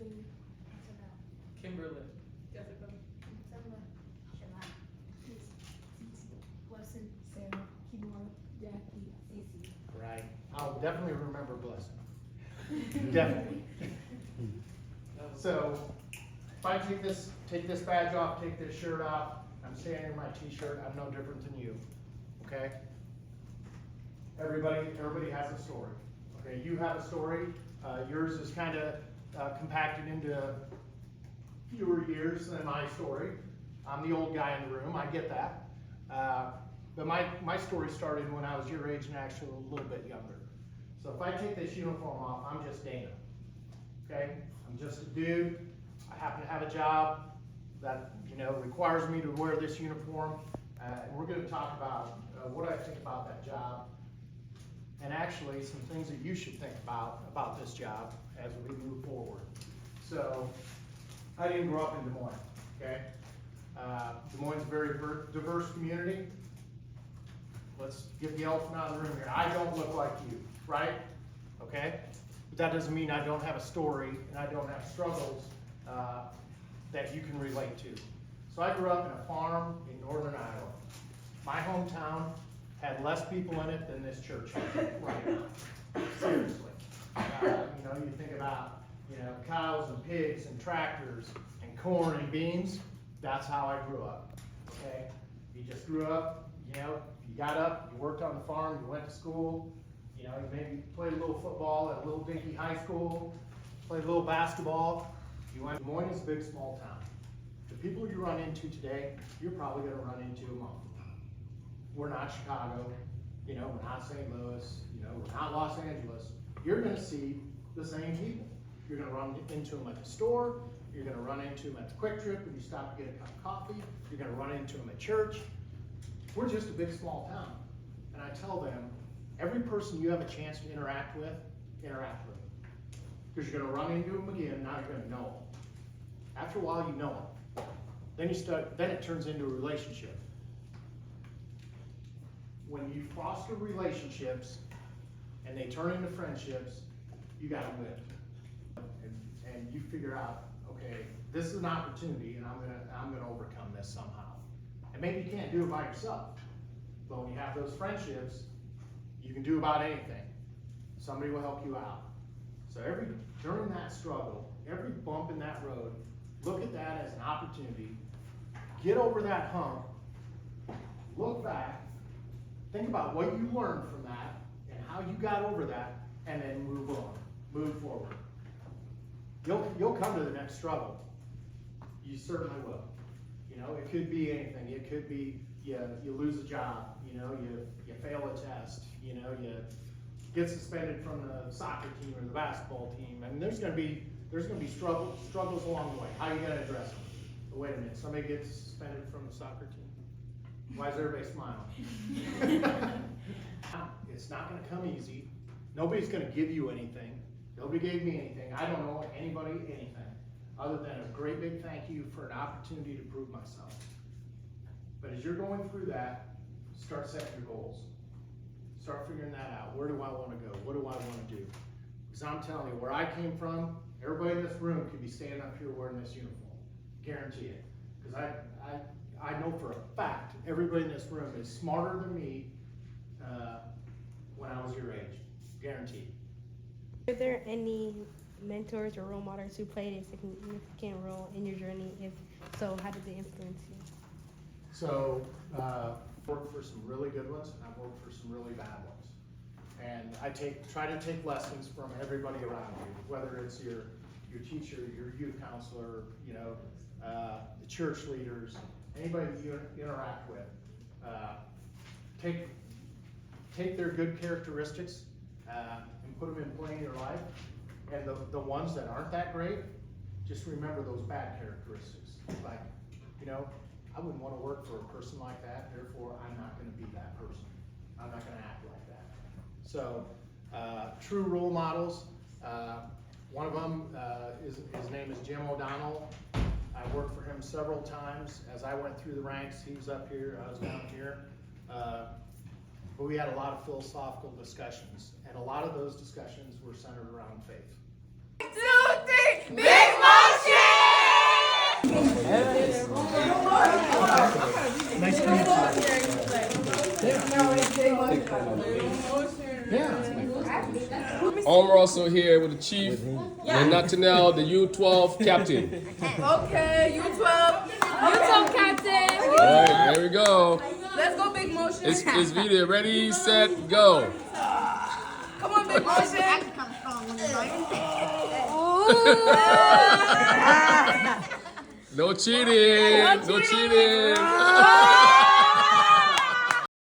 Austin, Isabel, Kimberly, Jessica, Selma, Shabbat, Blessing, Sarah, Kimora, Jackie, Cece. Right. I'll definitely remember Blessing. Definitely. So, if I take this badge off, take this shirt off, I'm staying in my t-shirt, I'm no different than you, okay? Everybody has a story, okay? You have a story, yours is kind of compacted into fewer years than my story. I'm the old guy in the room, I get that. But my story started when I was your age and actually a little bit younger. So if I take this uniform off, I'm just Dana, okay? I'm just a dude. I happen to have a job that, requires me to wear this uniform. And we're gonna talk about what I think about that job, and actually some things that you should think about this job as we move forward. So, I didn't grow up in Des Moines, okay? Des Moines is a very diverse community. Let's get the elephant out of the room here. I don't look like you, right? Okay? But that doesn't mean I don't have a story and I don't have struggles that you can relate to. So I grew up in a farm in northern Iowa. My hometown had less people in it than this church right now. Seriously. You think about, cows and pigs and tractors and corn and beans. That's how I grew up, okay? You just grew up, you got up, you worked on the farm, you went to school, you maybe played a little football at a little dinky high school, played a little basketball. You went to Moines is a big, small town. The people you run into today, you're probably gonna run into a month from now. We're not Chicago, we're not St. Louis, we're not Los Angeles. You're gonna see the same people. You're gonna run into them at the store, you're gonna run into them at the Quick Trip when you stop to get a cup of coffee, you're gonna run into them at church. We're just a big, small town. And I tell them, every person you have a chance to interact with interact with them. Because you're gonna run into them again, now you're gonna know them. After a while, you know them. Then it turns into a relationship. When you foster relationships and they turn into friendships, you gotta win. And you figure out, okay, this is an opportunity and I'm gonna overcome this somehow. And maybe you can't do it by yourself, but when you have those friendships, you can do about anything. Somebody will help you out. So during that struggle, every bump in that road, look at that as an opportunity. Get over that hump, look back, think about what you learned from that and how you got over that, and then move on, move forward. You'll come to the next struggle. You certainly will. It could be anything. It could be you lose a job, you fail a test, you get suspended from the soccer team or the basketball team. I mean, there's gonna be struggles along the way. How are you gonna address them? But wait a minute, somebody gets suspended from the soccer team. Why is everybody smiling? It's not gonna come easy. Nobody's gonna give you anything. Nobody gave me anything. I don't owe anybody anything, other than a great big thank you for an opportunity to prove myself. But as you're going through that, start setting your goals. Start figuring that out. Where do I want to go? What do I want to do? Because I'm telling you, where I came from, everybody in this room could be standing up here wearing this uniform. Guarantee it. Because I know for a fact, everybody in this room is smarter than me when I was your age. Guaranteed. Are there any mentors or role models who played a significant role in your journey? If so, how did they influence you? So, I've worked for some really good ones, and I've worked for some really bad ones. And I try to take lessons from everybody around you, whether it's your teacher, your youth counselor, the church leaders, anybody that you interact with. Take their good characteristics and put them in play in your life. And the ones that aren't that great, just remember those bad characteristics. Like, I wouldn't want to work for a person like that, therefore I'm not going to be that person. I'm not going to act like that. So, true role models. One of them, his name is Jim O'Donnell. I worked for him several times. As I went through the ranks, he was up here, I was down here. But we had a lot of philosophical discussions, and a lot of those discussions were centered around faith. 1, 2, 3, big I'm also here with the chief, and not to now the U12 captain. Okay, U12 captain. All right, there we go. Let's go, big motion. It's video. Ready, set, go. Come on, big motion. No cheating. No cheating.